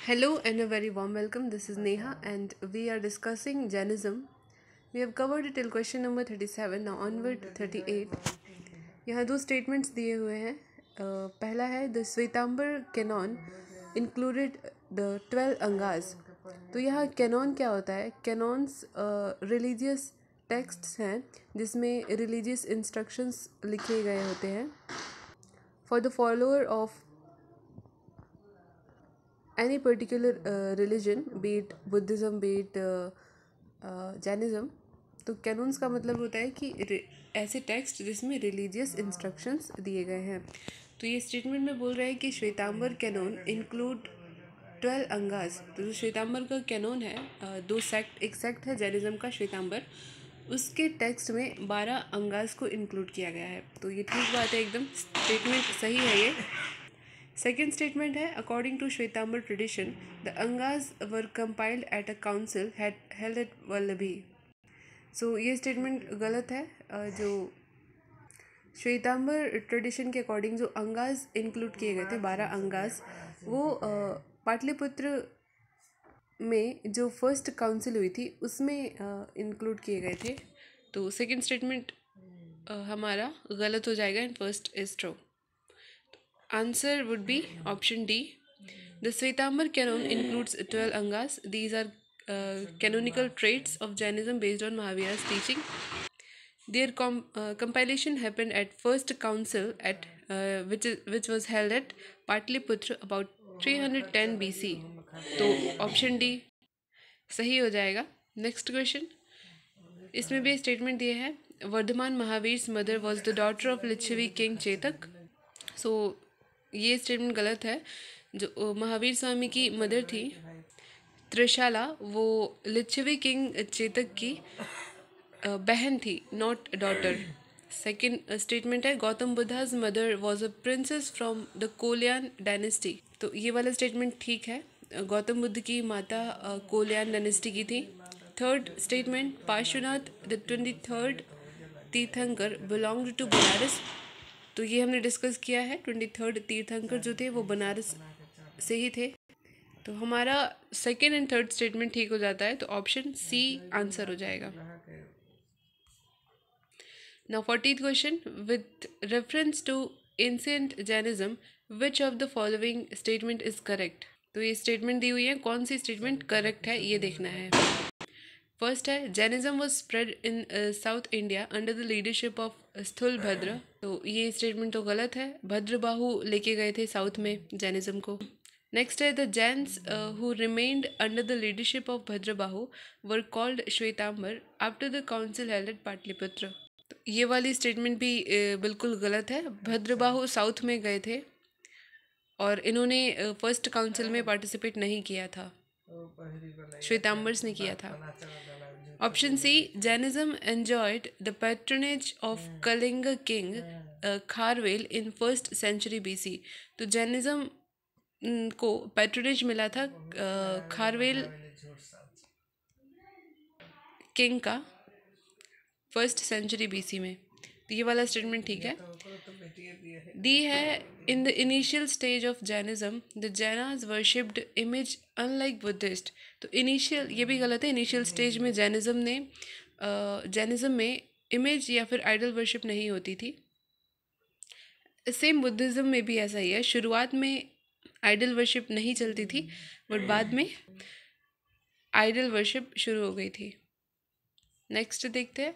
Hello and a very warm welcome. This is Neha and we are discussing Jainism. We have covered it till question number 37. Now onward 38. यहाँ दो statements दिए हुए हैं. पहला है the Shwetambar canon included the 12 angas. तो यहाँ canon क्या होता है? Canons religious texts हैं जिसमें religious instructions लिखे गए होते हैं for the follower of any particular religion, be it Buddhism, be it Jainism. तो कैनोन्स का मतलब होता है कि ऐसे टेक्स्ट जिसमें रिलीजियस इंस्ट्रक्शंस दिए गए हैं. तो ये स्टेटमेंट में बोल रहा है कि श्वेतांबर कैनोन इंक्लूड 12 अंगास. तो जो श्वेतांबर का कैनोन है, एक सेक्ट है जैनिज्म का श्वेतांबर, उसके टेक्स्ट में 12 अंगास को इंक्लूड किया गया है. तो ये ठीक बात है, एकदम स्टेटमेंट सही है ये. सेकेंड स्टेटमेंट है according to Shvetambar tradition the Angas were compiled at a council held at Vallabhi. So ये स्टेटमेंट गलत है. जो श्वेतांबर ट्रेडिशन के अकॉर्डिंग जो अंगास इंक्लूड किए गए थे 12 अंगास, वो पाटलिपुत्र में जो फर्स्ट काउंसिल हुई थी उसमें इंक्लूड किए गए थे. तो सेकेंड स्टेटमेंट हमारा गलत हो जाएगा and first is true. Answer would be option D. The Shwetambar canon includes 12 angas. These are canonical traits of Jainism based on Mahavira's teaching. Their compilation happened at first council which was held at Patliputra about 310 BC. तो option D सही हो जाएगा. Next question, इसमें भी statement दिए हैं Vardhaman Mahavira mother was the daughter of Lichchhavi king Chetak. So ये statement गलत है. जो महावीर स्वामी की मदर थी त्रिशाला, वो लिच्छवी किंग चेतक की बहन थी, नॉट डॉटर. सेकेंड स्टेटमेंट है Gautam Buddha's mother was a princess from the Koliyan dynasty. तो ये वाला स्टेटमेंट ठीक है. गौतम बुद्ध की माता कोलियान डायनेस्टी की थी. Third statement Parshvanath the 23rd तीर्थंकर बिलोंग्ड टू बनारस. तो ये हमने डिस्कस किया है. 23rd तीर्थंकर जो थे वो बनारस से ही थे. तो हमारा सेकेंड एंड थर्ड स्टेटमेंट ठीक हो जाता है. तो ऑप्शन सी आंसर हो जाएगा. Now 40th question, with reference to ancient Jainism which of the following statement is correct. तो ये स्टेटमेंट दी हुई है, कौन सी स्टेटमेंट करेक्ट है ये देखना है. फर्स्ट है Jainism was spread in south India under the leadership of Sthulabhadra. तो ये स्टेटमेंट तो गलत है. भद्रबाहु लेके गए थे साउथ में जैनिज्म को. नेक्स्ट है the Jains who remained under the leadership of Bhadrabahu were called Shvetambara after the council held at Pataliputra. तो ये वाली स्टेटमेंट भी बिल्कुल गलत है. भद्रबाहु साउथ में गए थे और इन्होंने फर्स्ट काउंसिल में पार्टिसिपेट नहीं किया था, श्वेतांबर्स ने किया था. Option C Jainism enjoyed the patronage of Kalinga king Kharavela in 1st century BC. तो जैनिज्म को पैट्रनेज मिला था खारवेल किंग का 1st century BC में. तो ये वाला स्टेटमेंट ठीक है. डी है in the initial stage of Jainism the Jainas worshipped image unlike Buddhist. तो इनिशियल ये भी गलत है. इनिशियल स्टेज में जैनिज्म में इमेज या फिर आइडल वर्शिप नहीं होती थी. सेम बुद्धिज्म में भी ऐसा ही है. शुरुआत में आइडल वर्शिप नहीं चलती थी बट बाद में आइडल वर्शिप शुरू हो गई थी. नेक्स्ट देखते हैं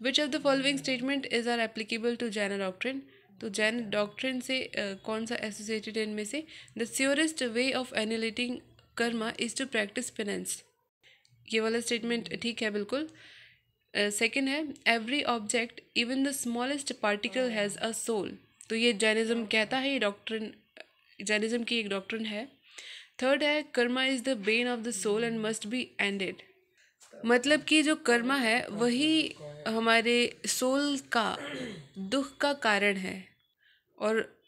which of the following statement is are applicable to Jain doctrine. तो जैन डॉक्ट्रिन से कौन सा एसोसिएटेड है इनमें से. The surest way of annihilating karma is to practise penance. ये वाला स्टेटमेंट ठीक है बिल्कुल. सेकेंड है every object even the smallest particle has a soul. तो ये जैनिज्म कहता है, ये डॉक्ट्रिन जैनिज्म की एक डॉक्ट्रिन है. थर्ड है karma is the bane of the soul and must be ended. मतलब कि जो कर्मा है वही हमारे सोल का दुख का कारण है और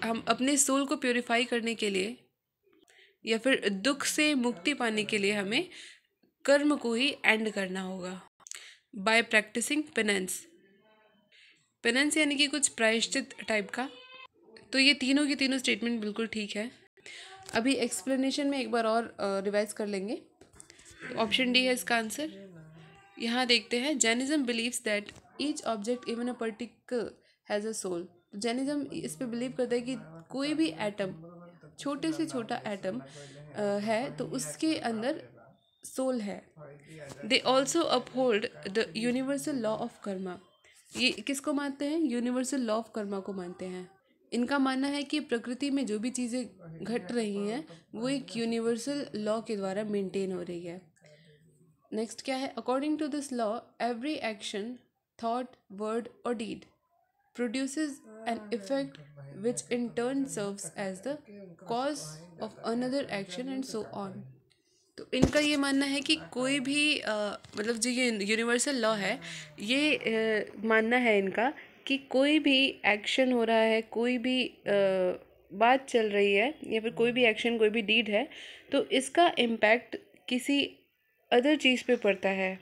हम अपने सोल को प्योरीफाई करने के लिए या फिर दुख से मुक्ति पाने के लिए हमें कर्म को ही एंड करना होगा बाय प्रैक्टिसिंग पेनेंस. पेनेंस यानी कि कुछ प्रायश्चित टाइप का. तो ये तीनों की तीनों स्टेटमेंट बिल्कुल ठीक है. अभी एक्सप्लेनेशन में एक बार और रिवाइज कर लेंगे। तो ऑप्शन डी है इसका आंसर। यहाँ देखते हैं, Jainism believes that each object even a particle has a soul. Jainism इस पे बिलीव करता है कि कोई भी एटम, छोटे से छोटा एटम है तो उसके अंदर सोल है। They also uphold the universal law of Karma. ये किसको मानते हैं? यूनिवर्सल लॉ ऑफ कर्मा को मानते हैं। इनका मानना है कि प्रकृति में जो भी चीज़ें घट रही हैं वो एक यूनिवर्सल लॉ के द्वारा मेंटेन हो रही है। नेक्स्ट क्या है? According to this law every action, thought, word और deed produces an effect which in turn serves as the cause of another action and so on। तो इनका ये मानना है कि कोई भी मतलब जो ये यूनिवर्सल लॉ है, ये मानना है इनका कि कोई भी एक्शन हो रहा है, कोई भी बात चल रही है या फिर कोई भी एक्शन, कोई भी डीड है, तो इसका इम्पैक्ट किसी अदर चीज़ पे पड़ता है।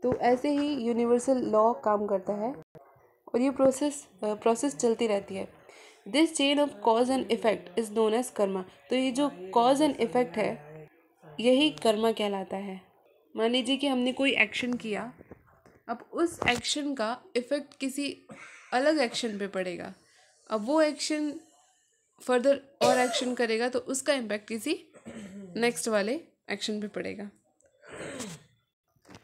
तो ऐसे ही यूनिवर्सल लॉ काम करता है और ये प्रोसेस चलती रहती है। This chain of cause and effect is known as karma. तो ये जो कॉज एंड इफेक्ट है यही कर्मा कहलाता है। मान लीजिए कि हमने कोई एक्शन किया, अब उस एक्शन का इफेक्ट किसी अलग एक्शन पे पड़ेगा। अब वो एक्शन फर्दर और एक्शन करेगा तो उसका इम्पैक्ट किसी नेक्स्ट वाले एक्शन पे पड़ेगा।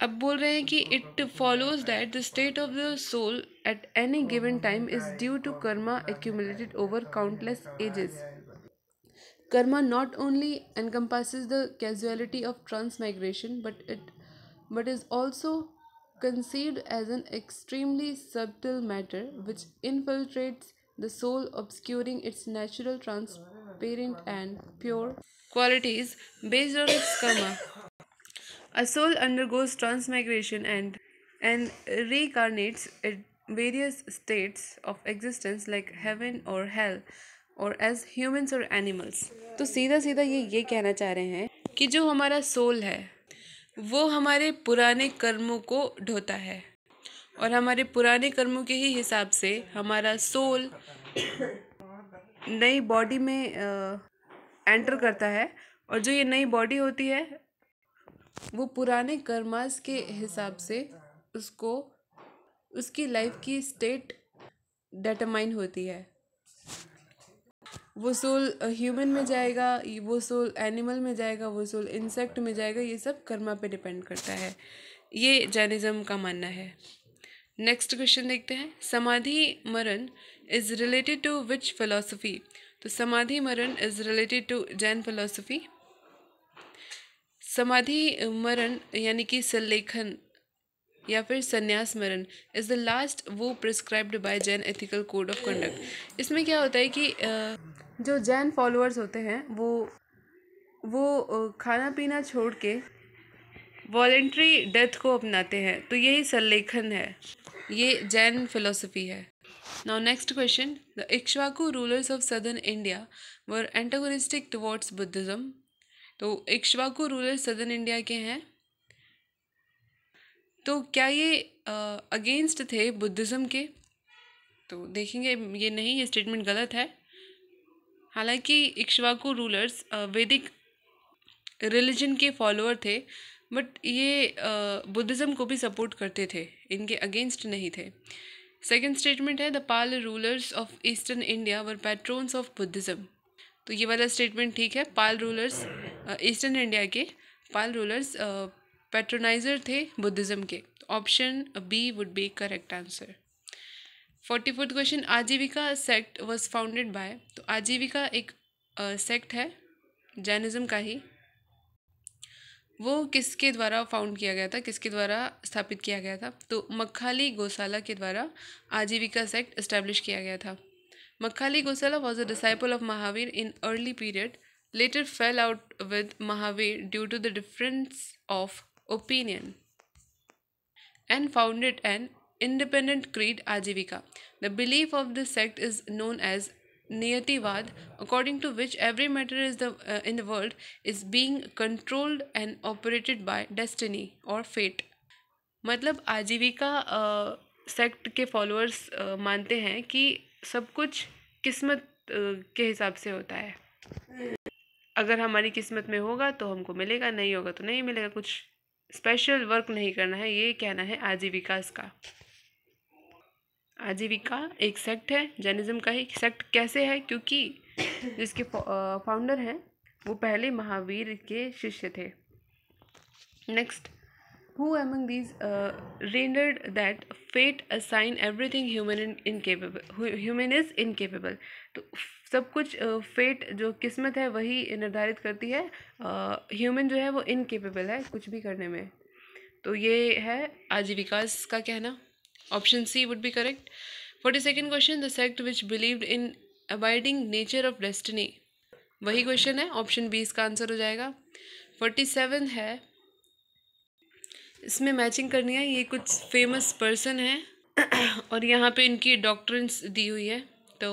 अब बोल रहे हैं कि it follows that the state of the soul at any given time is due to karma accumulated over countless ages. Karma not only encompasses the causality of transmigration but is also conceived as an extremely subtle matter which infiltrates the soul, obscuring its natural transparent and pure qualities based on its karma। A soul undergoes transmigration and reincarnates in various states of existence like heaven or hell or as humans or animals। तो सीधा सीधा ये कहना चाह रहे हैं कि जो हमारा सोल है वो हमारे पुराने कर्मों को ढोता है और हमारे पुराने कर्मों के ही हिसाब से हमारा सोल नई बॉडी में एंटर करता है और जो ये नई बॉडी होती है वो पुराने कर्मास के हिसाब से उसको उसकी लाइफ की स्टेट डिटरमाइन होती है। वो सोल ह्यूमन में जाएगा, वो सोल एनिमल में जाएगा, वो सोल इंसेक्ट में जाएगा, ये सब कर्मा पे डिपेंड करता है। ये जैनिज्म का मानना है। नेक्स्ट क्वेश्चन देखते हैं, samadhi marana is related to which philosophy. तो samadhi marana is related to Jain philosophy. Samadhi marana यानी कि सल्लेखन या फिर sanyasa marana is the last वो prescribed by Jain ethical code of conduct. इसमें क्या होता है कि जो जैन फॉलोअर्स होते हैं वो खाना पीना छोड़ के वॉलेंट्री डेथ को अपनाते हैं, तो यही सल्लेखन है, ये जैन फिलोसफी है। Now next question, the Ikshvaku rulers of southern India were antagonistic towards Buddhism. तो इक्ष्वाकु रूलर सदर्न इंडिया के हैं, तो क्या ये अगेंस्ट थे बुद्धिज़्म के? तो देखेंगे ये नहीं, ये स्टेटमेंट गलत है। हालांकि इक्ष्वाकु रूलर्स वैदिक रिलीजन के फॉलोअर थे, बट ये बुद्धिज़्म को भी सपोर्ट करते थे, इनके अगेंस्ट नहीं थे। सेकंड स्टेटमेंट है, the Pala rulers of eastern India were patrons of Buddhism. तो ये वाला स्टेटमेंट ठीक है, पाल रूलर्स ईस्टर्न इंडिया के पाल रूलर्स पैट्रोनाइजर थे बुद्धिज़्म के। Option B would be correct answer. 44th question, Ajivika sect was founded by. तो आजीविका एक सेक्ट है जैनिज्म का ही, वो किसके द्वारा फाउंड किया गया था, किसके द्वारा स्थापित किया गया था? तो मक्खाली गोसाला के द्वारा आजीविका सेक्ट इस्टेब्लिश किया गया था। Makhali Gosala was a disciple of Mahavir in early period, later fell out with Mahavir due to the difference of opinion and founded an independent creed Ajivika. The belief of this sect is known as Niyativad, according to which every matter in the world is being controlled and operated by destiny or fate। मतलब आजीविका sect के followers मानते हैं कि सब कुछ किस्मत के हिसाब से होता है। अगर हमारी किस्मत में होगा तो हमको मिलेगा, नहीं होगा तो नहीं मिलेगा। कुछ स्पेशल वर्क नहीं करना है, ये कहना है आजीविका का। आजीविका एक सेक्ट है, जैनिज्म का ही सेक्ट। कैसे है? क्योंकि जिसके फाउंडर हैं वो पहले महावीर के शिष्य थे। Next, who among these rendered that fate assign everything human is incapable। तो सब कुछ फेट जो किस्मत है वही निर्धारित करती है, ह्यूमन जो है वो इनकेपेबल है कुछ भी करने में। तो ये है आजीविकास का कहना। Option C would be correct. 42nd question, the sect which believed in abiding nature of destiny. वही क्वेश्चन है, ऑप्शन बी इसका आंसर हो जाएगा। 47 है, इसमें मैचिंग करनी है। ये कुछ फेमस पर्सन है और यहाँ पे इनकी डॉक्ट्रिन्स दी हुई है, तो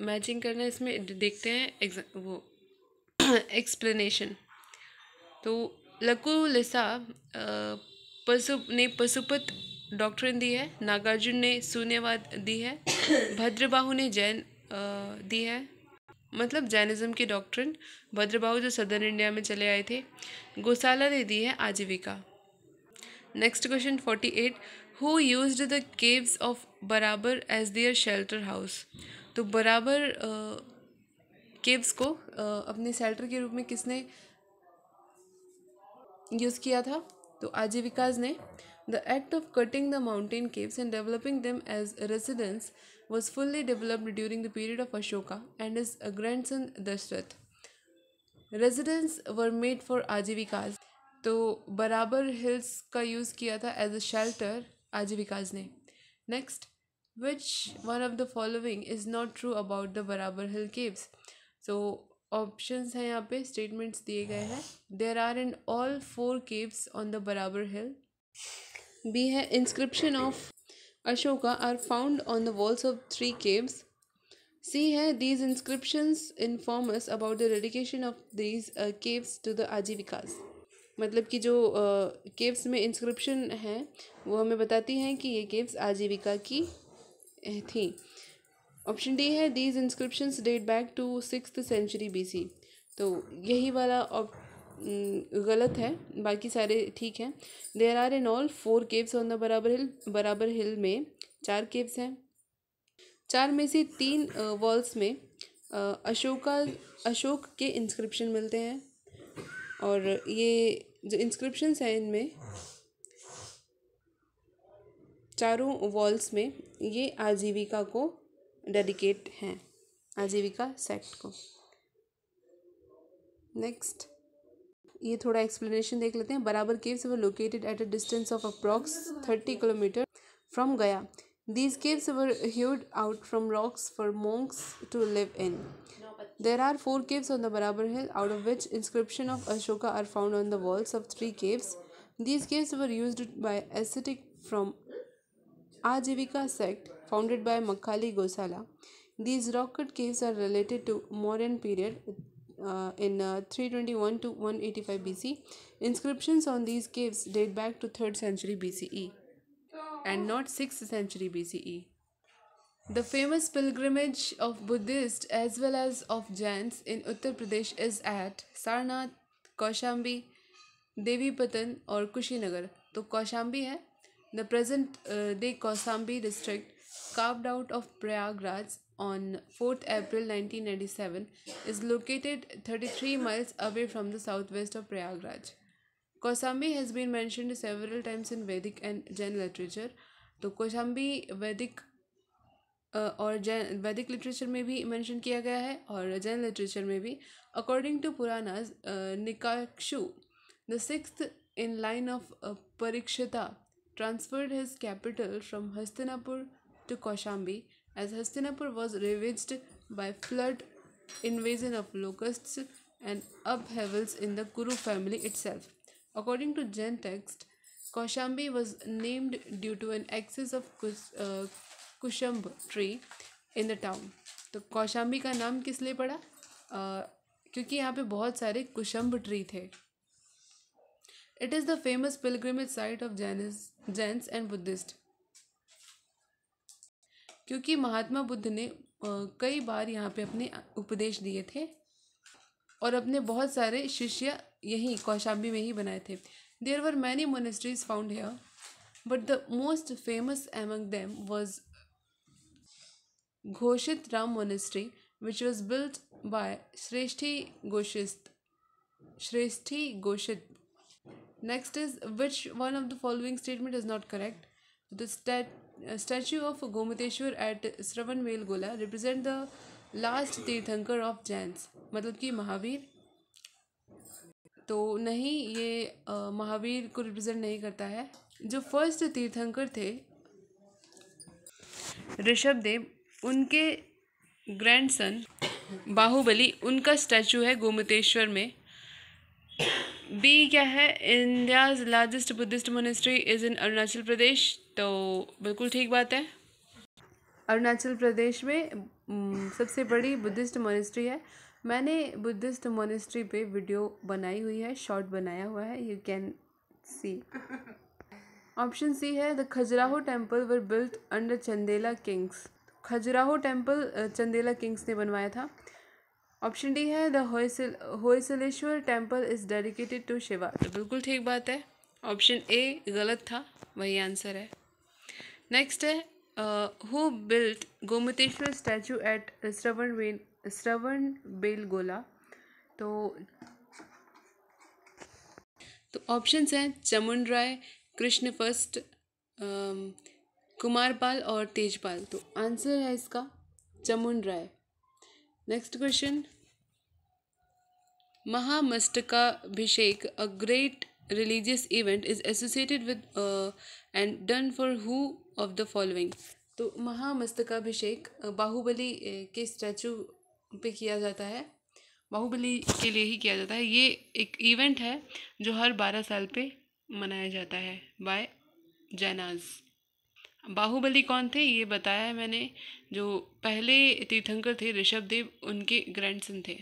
मैचिंग करना है। इसमें देखते हैं वो एक्सप्लेनेशन। तो लकुलिसा पशुपत डॉक्ट्रिन दी है, नागार्जुन ने शून्यवाद दी है, भद्रबाहु ने जैन दी है, मतलब जैनिज्म की डॉक्ट्रिन। भद्रबाहु जो सदर्न इंडिया में चले आए थे। गोसाला ने दी है आजीविका। Next question 48, who used the caves of बराबर एज देयर शेल्टर हाउस। तो बराबर केव्स को अपने शेल्टर के रूप में किसने यूज़ किया था? तो आजीविकाज ने। The act of cutting the mountain caves and developing them as residence was fully developed during the period of Ashoka and his grandson Dashrath. Residents were made for आजीविकाज। तो बराबर हिल्स का यूज़ किया था as a shelter आजीविकाज ने। Next, which one of the following is not true about the Barabar hill caves. So options हैं यहाँ पे, statements दिए गए हैं। There are in all 4 caves on the Barabar hill. B है, inscriptions of Ashoka are found on the walls of 3 caves. C है, these inscriptions inform us about the dedication of these caves to the Ajivikas. मतलब कि जो caves में inscription हैं वो हमें बताती हैं कि ये केव्स आजीविका की थी। ऑप्शन डी है, these inscriptions date back to 6th century BC। तो यही वाला गलत है, बाकी सारे ठीक हैं। There are in all 4 caves on the Barabar hill. बराबर हिल में 4 केव्स हैं। 4 में से 3 वॉल्स में अशोक के इंस्क्रिप्शन मिलते हैं, और ये जो इंस्क्रिप्शंस हैं इनमें चारों वॉल्स में ये आजीविका को डेडिकेट हैं, आजीविका सेक्ट को। नेक्स्ट, ये थोड़ा एक्सप्लेनेशन देख लेते हैं। बराबर caves were located at a distance of approx 30 kilometre from गया। These caves were hewed out from rocks for monks to live in. There are 4 caves on the Barabar Hill, out of which inscription of Ashoka are found on the walls of 3 caves. These caves were used by ascetic from Ajivika sect founded by Makkali Gosala. These rock-cut caves are related to Mauryan period in 321 to 185 BC. Inscriptions on these caves date back to 3rd century BCE and not 6th century BCE. The famous pilgrimage of Buddhists as well as of Jains in Uttar Pradesh is at Sarnath, Kaushambi, Devipatan और कुशीनगर। तो कौशाम्बी है। The present day Kaushambi district, carved out of Prayagraj on 4th April 1997, is located 33 miles away from the southwest of Prayagraj. Kaushambi has been mentioned several times in Vedic and Jain literature. तो कौशाम्बी वैदिक और जैन वैदिक literature में भी mention किया गया है और जैन लिटरेचर में भी। According to Puranas, Nichakshu the 6th in line of Parikshita transferred his capital from Hastinapur to Kaushambi, as Hastinapur was ravaged by flood, invasion of locusts and upheavals in the Kuru family itself. According to Jain text, Kaushambi was named due to an excess of Kushamb tree in the town. तो कौशाम्बी का नाम किस लिए पड़ा? क्योंकि यहाँ पे बहुत सारे कुशम्ब ट्री थे। It is the famous pilgrimage site of Jains and Buddhist. क्योंकि महात्मा बुद्ध ने कई बार यहाँ पे अपने उपदेश दिए थे और अपने बहुत सारे शिष्य यहीं कौशाम्बी में ही बनाए थे. There were many monasteries found here, but the most famous among them was Ghoshita Ram monastery, which was built by Shreshti Goshit. Next is, which one of the following statement is not correct? The statue of Gomateshwar at Sravanvel Gola represent the last तीर्थंकर of Jains. मतलब कि महावीर तो नहीं, ये महावीर को represent नहीं करता है. जो फर्स्ट तीर्थंकर थे ऋषभ देव, उनके ग्रैंडसन बाहुबली, उनका स्टैचू है गोमतेश्वर में. बी क्या है? India's largest Buddhist monastery is in Arunachal Pradesh. तो बिल्कुल ठीक बात है. अरुणाचल प्रदेश में सबसे बड़ी बुद्धिस्ट मोनेस्ट्री है. मैंने बुद्धिस्ट मोनेस्ट्री पे वीडियो बनाई हुई है, शॉर्ट बनाया हुआ है, you can see. Option C है, the Khajuraho temple were built under Chandela kings. Khajuraho temple Chandela kings ने बनवाया था. ऑप्शन डी है, the Hoysaleswara temple is dedicated to Shiva. तो बिल्कुल ठीक बात है. ऑप्शन ए गलत था, वही आंसर है. नेक्स्ट है, who built Gomateshwara statue at Shravanabelagola. तो ऑप्शंस हैं चमुंड राय, कृष्ण फर्स्ट, कुमारपाल और तेजपाल. तो आंसर है इसका Chamunda Raya. Next question, Mahamastakabhishek, a great religious event, is associated with and done for who of the following. तो महामस्तकाभिषेक बाहुबली के स्टैचू पे किया जाता है, बाहुबली के लिए ही किया जाता है. ये एक इवेंट है जो हर 12 साल पे मनाया जाता है बाय जैनाज. बाहुबली कौन थे ये बताया है मैंने. जो पहले तीर्थंकर थे ऋषभ देव, उनके ग्रैंडसन थे.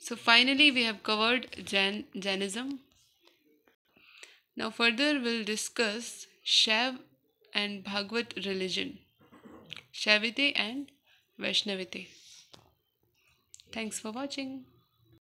So finally we have covered Jainism. Now further we'll discuss Shaiv and Bhagavad religion, Shaivite and Vaishnavite. Thanks for watching.